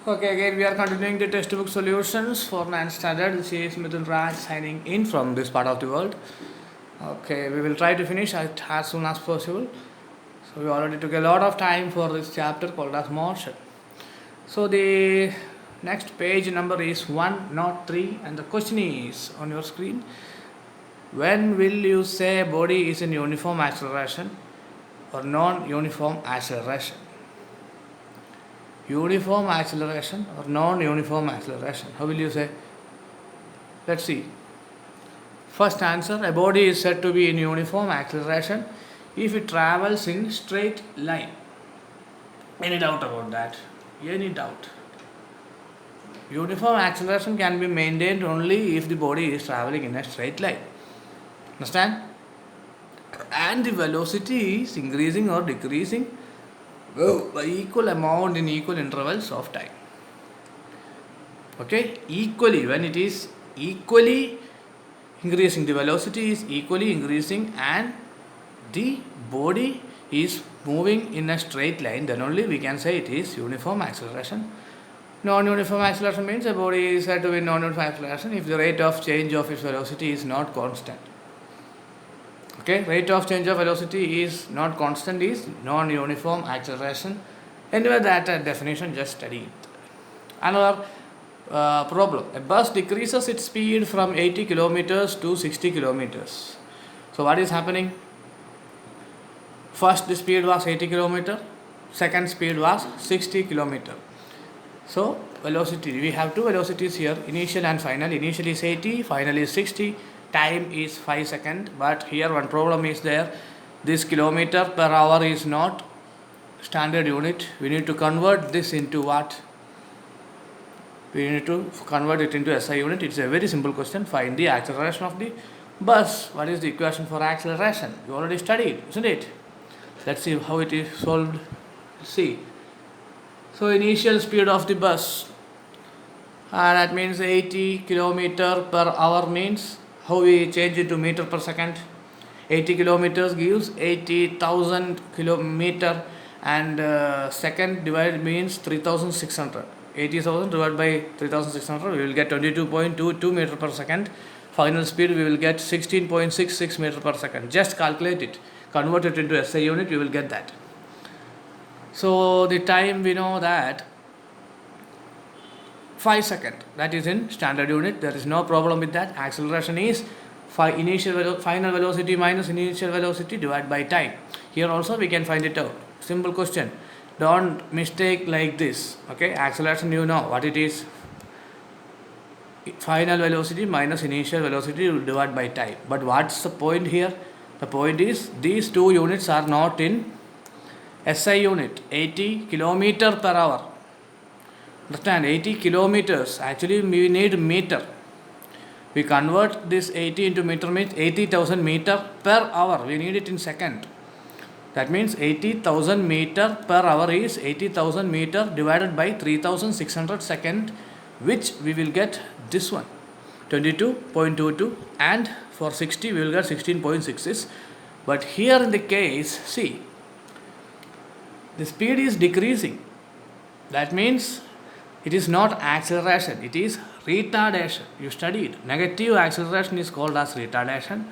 Okay, again we are continuing the textbook solutions for 9th standard. This is Mithun Raj signing in from this part of the world. Okay, we will try to finish as soon as possible. So we already took a lot of time for this chapter called as motion. So the next page number is 103 and the question is on your screen. When will you say body is in uniform acceleration or non-uniform acceleration? Uniform acceleration or non-uniform acceleration? How will you say? Let's see. First answer, a body is said to be in uniform acceleration if it travels in straight line. Any doubt about that? Any doubt? Uniform acceleration can be maintained only if the body is traveling in a straight line. Understand? And the velocity is increasing or decreasing by equal amount in equal intervals of time. Okay, equally, when it is equally increasing, the velocity is equally increasing and the body is moving in a straight line, then only we can say it is uniform acceleration. Non-uniform acceleration means a body is said to be non-uniform acceleration if the rate of change of its velocity is not constant. Okay, rate of change of velocity is not constant is non-uniform acceleration. Anyway, that definition just study it. Another problem. A bus decreases its speed from 80 kilometers to 60 kilometers. So what is happening? First the speed was 80 kilometer, second speed was 60 kilometer. So velocity, we have two velocities here, initial and final. Initial is 80, final is 60. Time is 5 seconds, but here one problem is there. This kilometer per hour is not standard unit. We need to convert this into what? We need to convert it into SI unit. It's a very simple question. Find the acceleration of the bus. What is the equation for acceleration? You already studied, isn't it? Let's see how it is solved. See. So initial speed of the bus, that means 80 kilometer per hour means how we change it to meter per second. 80 kilometers gives 80,000 kilometer and second divided means 3,600. 80,000 divided by 3,600, we will get 22.22 meter per second. Final speed we will get 16.66 meter per second. Just calculate it, convert it into SI unit, you will get that. So the time we know that 5 seconds, that is in standard unit, there is no problem with that. Acceleration is final velocity minus initial velocity divided by time. Here also we can find it out. Simple question. Don't mistake like this. Okay, acceleration you know what it is. Final velocity minus initial velocity divided by time. But what's the point here? The point is these two units are not in SI unit. 80 kilometer per hour. Understand, 80 kilometers, actually we need meter. We convert this 80 into meter means 80,000 meter per hour. We need it in second. That means 80,000 meter per hour is 80,000 meter divided by 3,600 second, which we will get this one, 22.22, and for 60 we will get 16.66. But here in the case, see, the speed is decreasing. That means it is not acceleration, it is retardation. You studied. Negative acceleration is called as retardation.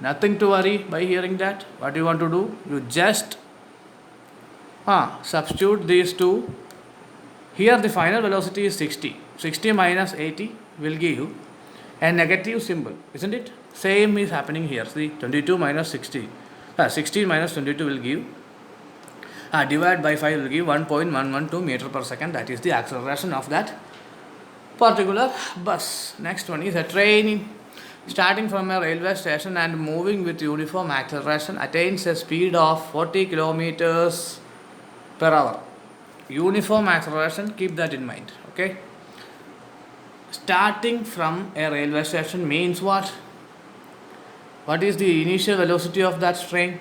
Nothing to worry by hearing that. What you want to do? You just substitute these two. Here the final velocity is 60. 60 minus 80 will give you a negative symbol, isn't it? Same is happening here. See, 22 minus 60. 16 minus 22 will give. Divide by 5 will give 1.112 meter per second. That is the acceleration of that particular bus. Next one is a train starting from a railway station and moving with uniform acceleration attains a speed of 40 kilometers per hour. Uniform acceleration, keep that in mind. Okay. Starting from a railway station means what? What is the initial velocity of that train?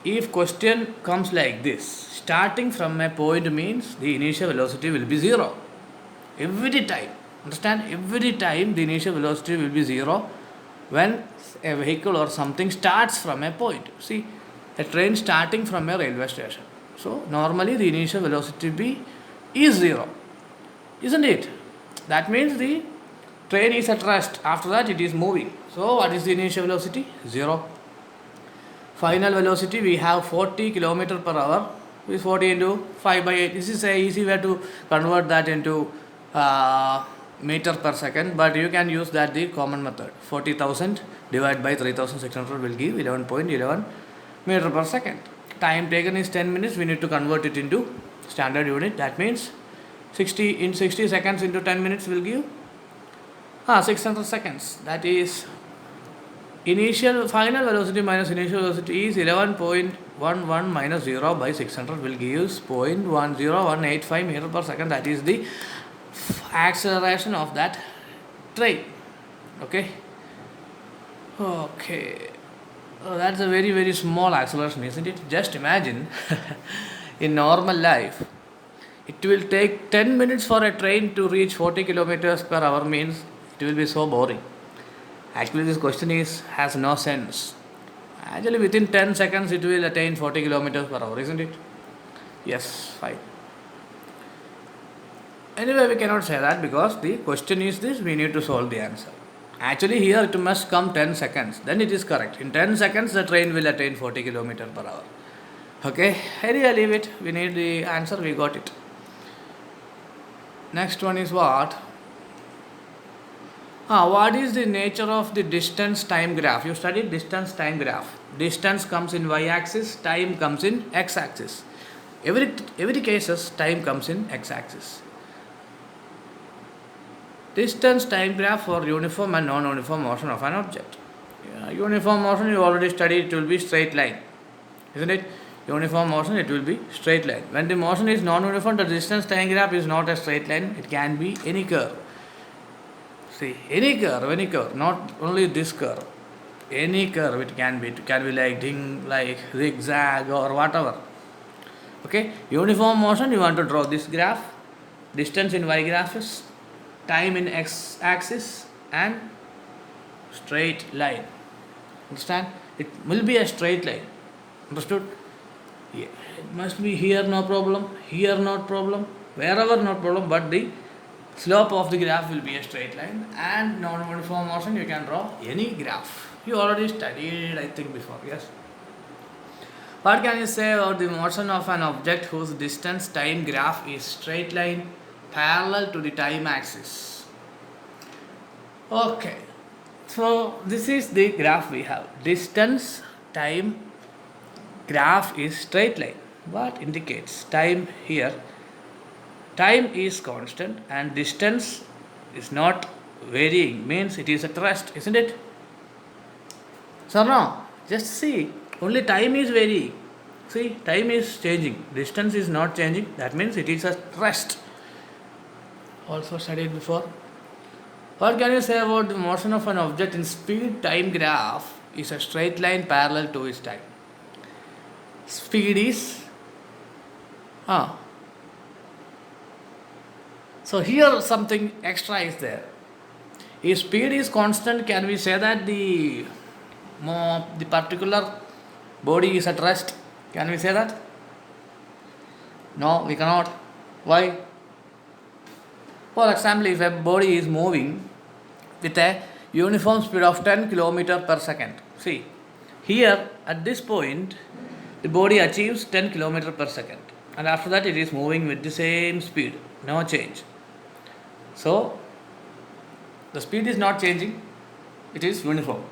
If question comes like this, starting from a point means the initial velocity will be 0. Every time, understand, every time the initial velocity will be 0 when a vehicle or something starts from a point. See, a train starting from a railway station. So normally the initial velocity is 0. isn't it? That means the train is at rest. After that, it is moving. So, what is the initial velocity? 0. Final velocity, we have 40 kilometer per hour. Is 40 into 5 by 8. This is a easy way to convert that into meter per second, but you can use that the common method. 40,000 divided by 3,600 will give 11.11 meter per second. Time taken is 10 minutes. We need to convert it into standard unit. That means 60 seconds into 10 minutes will give 600 seconds. That is final velocity minus initial velocity is 11.11 minus 0 by 600 will give us 0.10185 meter per second. That is the acceleration of that train. Okay. That's a very very small acceleration, isn't it? Just imagine in normal life it will take 10 minutes for a train to reach 40 kilometers per hour, means it will be so boring. Actually, this question has no sense. Actually, within 10 seconds it will attain 40 kilometers per hour, isn't it? Yes, fine. Anyway, we cannot say that because the question is this, we need to solve the answer. Actually, here it must come 10 seconds, then it is correct. In 10 seconds, the train will attain 40 kilometers per hour. Okay, anyway, leave it. We need the answer, we got it. Next one is what? What is the nature of the distance time graph? You studied distance time graph. Distance comes in y-axis, time comes in x-axis. Every cases, time comes in x-axis. Distance time graph for uniform and non-uniform motion of an object. Uniform motion you already studied, it will be straight line, isn't it? Uniform motion, it will be straight line. When the motion is non-uniform, the distance time graph is not a straight line, it can be any curve. See, any curve, not only this curve. Any curve it can be. It can be like zigzag or whatever. Okay, uniform motion, you want to draw this graph. Distance in y-axis, time in x-axis, and straight line. Understand? It will be a straight line. Understood? Yeah. It must be here no problem, here not problem, wherever not problem, but the slope of the graph will be a straight line, and non-uniform motion you can draw any graph. You already studied, I think, before, yes? What can you say about the motion of an object whose distance time graph is straight line parallel to the time axis? Okay, so this is the graph we have. Distance time graph is straight line. What indicates time here? Time is constant and distance is not varying, means it is at rest, isn't it? So no, just see, only time is varying. See, time is changing, distance is not changing, that means it is at rest. Also studied before. What can you say about the motion of an object in speed time graph is a straight line parallel to its time? Speed is so here something extra is there. If speed is constant, can we say that the particular body is at rest? Can we say that? No, we cannot. Why? For example, if a body is moving with a uniform speed of 10 km per second, see, here at this point, the body achieves 10 km per second, and after that it is moving with the same speed, no change. So, the speed is not changing, it is uniform.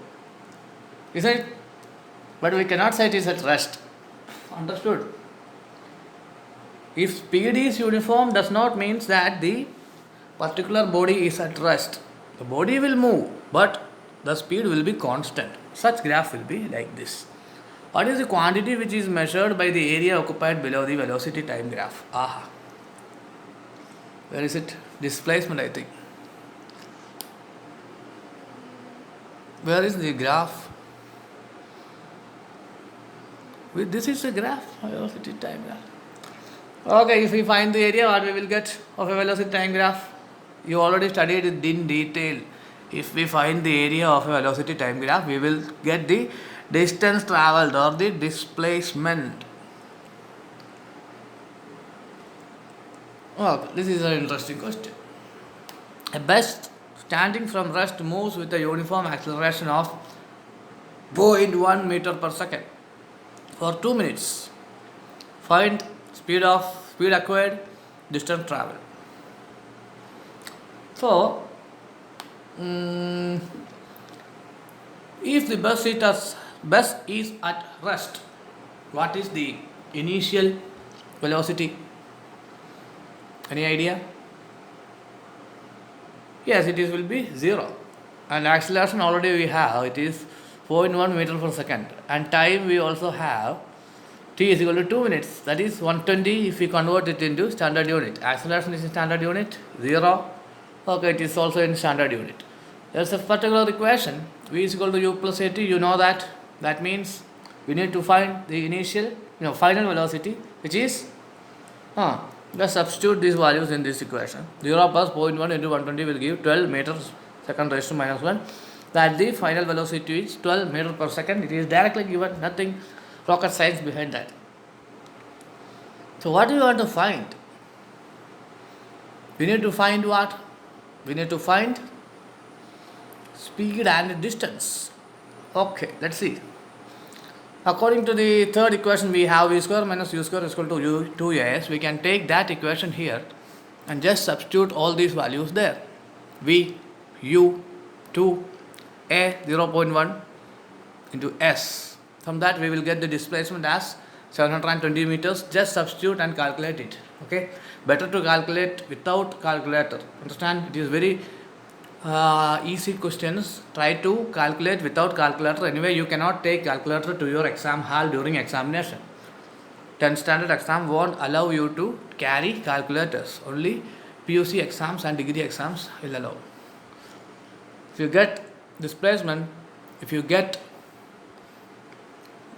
Isn't it? But we cannot say it is at rest. Understood? If speed is uniform, does not mean that the particular body is at rest. The body will move, but the speed will be constant. Such graph will be like this. What is the quantity which is measured by the area occupied below the velocity time graph? Where is it? Displacement, I think. Where is the graph? This is a graph, velocity time graph. Okay, if we find the area, what we will get of a velocity time graph? You already studied it in detail. If we find the area of a velocity time graph, we will get the distance travelled or the displacement. Oh, this is an interesting question. A best standing from rest moves with a uniform acceleration of 0.1 meter per second for 2 minutes. Find speed acquired, distance traveled. So, mm, if the bus is at rest, what is the initial velocity? Any idea? Yes, it is will be 0. And acceleration already we have, it is 0.1 meter per second. And time we also have, t is equal to 2 minutes. That is 120 if we convert it into standard unit. Acceleration is in standard unit, 0. Okay, it is also in standard unit. There is a particular equation, v is equal to u plus at. You know that. That means we need to find the initial, final velocity, which is, let's substitute these values in this equation. 0 plus 0.1 into 120 will give 12 meters second raised to minus 1. That the final velocity is 12 meters per second. It is directly given, nothing rocket science behind that. So what do you want to find? We need to find what? We need to find speed and distance. Okay, let's see. According to the third equation, we have v square minus u square is equal to u 2as. We can take that equation here and just substitute all these values there. V, u, 2, a 0.1 into s. From that we will get the displacement as 720 meters. Just substitute and calculate it. Okay, better to calculate without calculator. Understand? It is very easy questions. Try to calculate without calculator. Anyway, you cannot take calculator to your exam hall during examination. 10th standard exam won't allow you to carry calculators. Only PUC exams and degree exams will allow. If you get displacement, if you get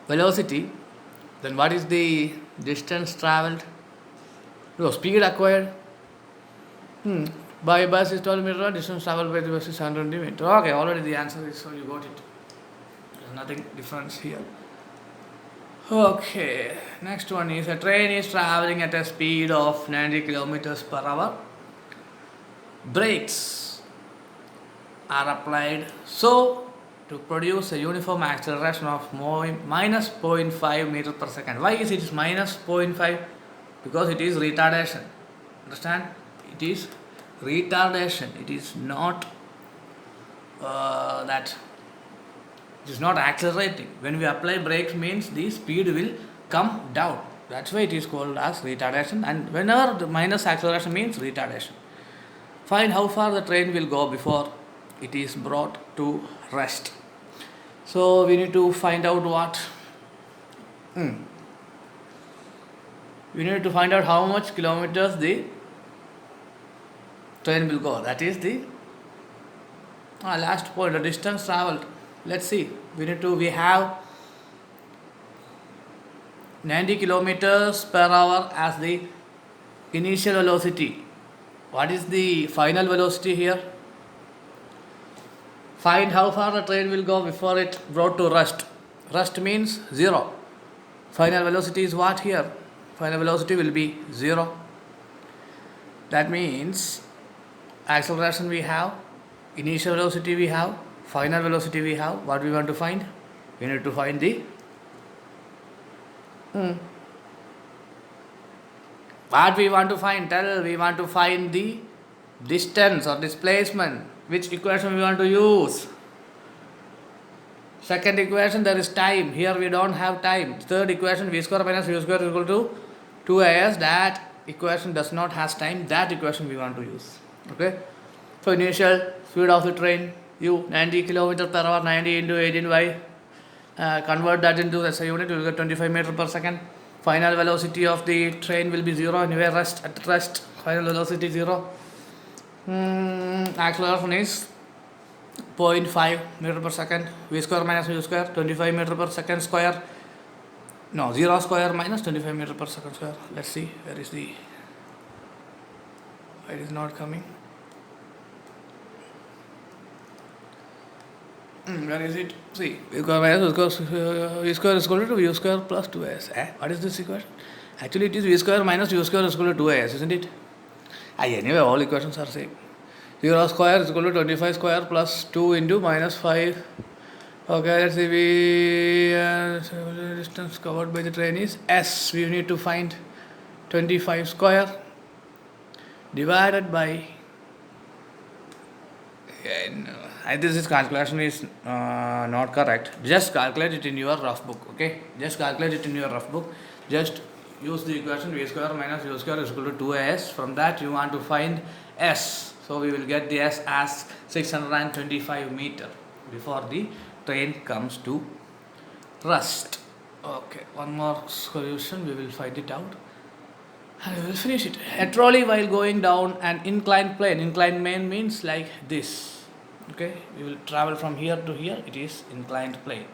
velocity, then what is the distance traveled? No, speed acquired. By bus is 12 meter, distance traveled by the bus is 120 meter. Okay, already the answer is, so you got it. There's nothing difference here. Okay, next one is a train is traveling at a speed of 90 kilometers per hour. Brakes are applied so to produce a uniform acceleration of minus 0.5 meter per second. Why is it minus 0.5? Because it is retardation. Understand? It is retardation. It is not that. It is not accelerating. When we apply brakes means the speed will come down. That's why it is called as retardation. And whenever the minus acceleration means retardation. Find how far the train will go before it is brought to rest. So we need to find out what? We need to find out how much kilometers the train will go. That is the last point, the distance traveled. Let's see. We have 90 kilometers per hour as the initial velocity. What is the final velocity here? Find how far the train will go before it brought to rest. Rest means 0. Final velocity is what here? Final velocity will be 0. That means acceleration we have, initial velocity we have, final velocity we have. What we want to find? We need to find the what we want to find? We want to find the distance or displacement. Which equation we want to use? Second equation, there is time. Here we don't have time. Third equation, v square minus u square is equal to 2as. That equation does not have time. That equation we want to use. Okay. So initial speed of the train, u 90 km per hour, 90 into 18y. Convert that into SI unit, you will get 25 meter per second. Final velocity of the train will be 0. Anyway, at rest, final velocity 0. Acceleration is 0.5 meter per second. V square minus u square, 25 meter per second square. No, 0 square minus 25 meter per second square. Let's see, where is the... It is not coming. Where is it? See, v square minus v square is equal to u square plus 2as. What is this equation? Actually, it is v square minus u square is equal to 2as, isn't it? Anyway, all equations are same. 0 square is equal to 25 square plus 2 into minus 5. Okay, let's see. Distance covered by the train is S. We need to find 25 square divided by. This calculation is not correct. Just calculate it in your rough book. Okay, just calculate it in your rough book. Just use the equation v square minus u square is equal to 2as. From that you want to find s. So we will get the s as 625 meter before the train comes to rest. Okay, one more solution. We will find it out. And we will finish it. A trolley while going down an inclined plane. Inclined plane means like this. Okay, we will travel from here to here. It is inclined plane.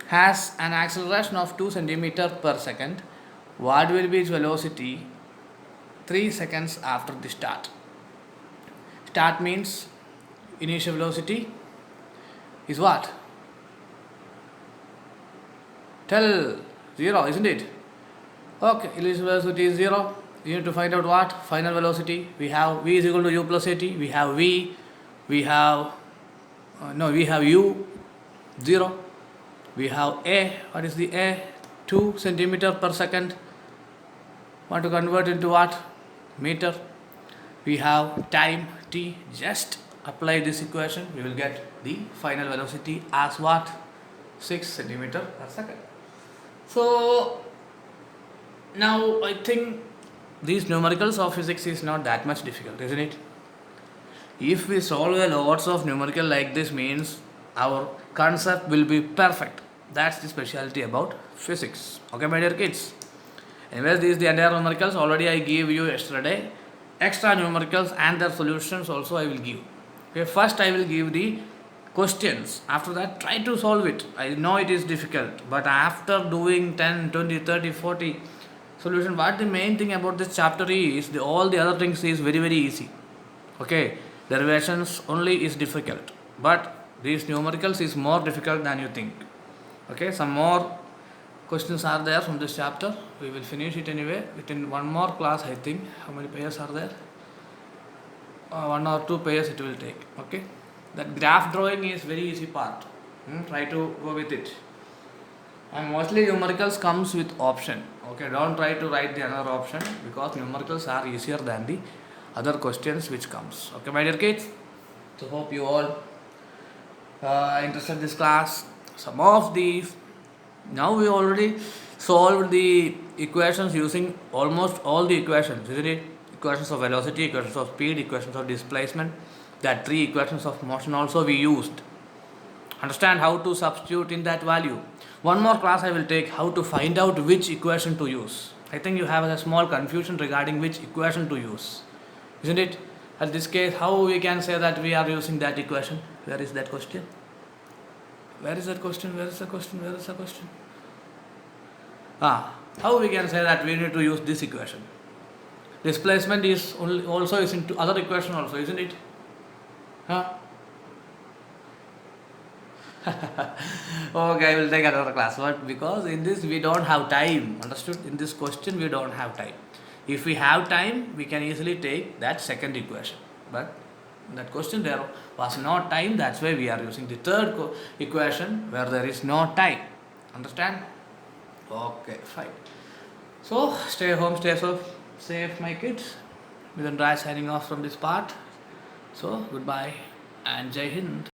Has an acceleration of 2 centimeter per second. What will be its velocity 3 seconds after the start? Start means initial velocity is what? Tell 0, isn't it? Okay, initial velocity is 0. You need to find out what? Final velocity. We have v is equal to u plus at. We have v. We have u 0. We have a. What is the a? 2 centimeter per second. Want to convert into what? Meter. We have time t. Just apply this equation. We will get the final velocity as what? 6 centimeter per second. So now I think these numericals of physics is not that much difficult, isn't it? If we solve a lots of numerical like this means our concept will be perfect. That's the specialty about physics. Okay, my dear kids. Anyways, this is the entire numericals. Already I gave you yesterday. Extra numericals and their solutions also I will give. Okay, first I will give the questions. After that, try to solve it. I know it is difficult, but after doing 10, 20, 30, 40 solution, what the main thing about this chapter is, all the other things is very, very easy. Okay, derivations only is difficult, but these numericals is more difficult than you think. Okay, some more questions are there from this chapter. We will finish it anyway within one more class, I think. How many pairs are there? 1 or 2 pairs it will take. Okay, that graph drawing is very easy part. Try to go with it. And mostly numericals comes with option. Okay, don't try to write the another option because numericals are easier than the other questions which comes. Okay, my dear kids. So hope you all interested in this class. Some of these, now we already solved the equations using almost all the equations, isn't it? Equations of velocity, equations of speed, equations of displacement. That 3 equations of motion also we used. Understand how to substitute in that value. One more class I will take how to find out which equation to use. I think you have a small confusion regarding which equation to use, isn't it? At this case, how we can say that we are using that equation? Where is that question? Where is that question? Where is the question? Where is the question? How we can say that we need to use this equation? Displacement is also is into other equation also, isn't it? Okay, I will take another class. But because in this we don't have time, understood? In this question we don't have time. If we have time, we can easily take that second equation. But in that question there was no time, that's why we are using the third equation where there is no time. Understand? Okay, fine. So stay home, stay safe my kids. Midhan Rai signing off from this part. So goodbye and Jai Hind.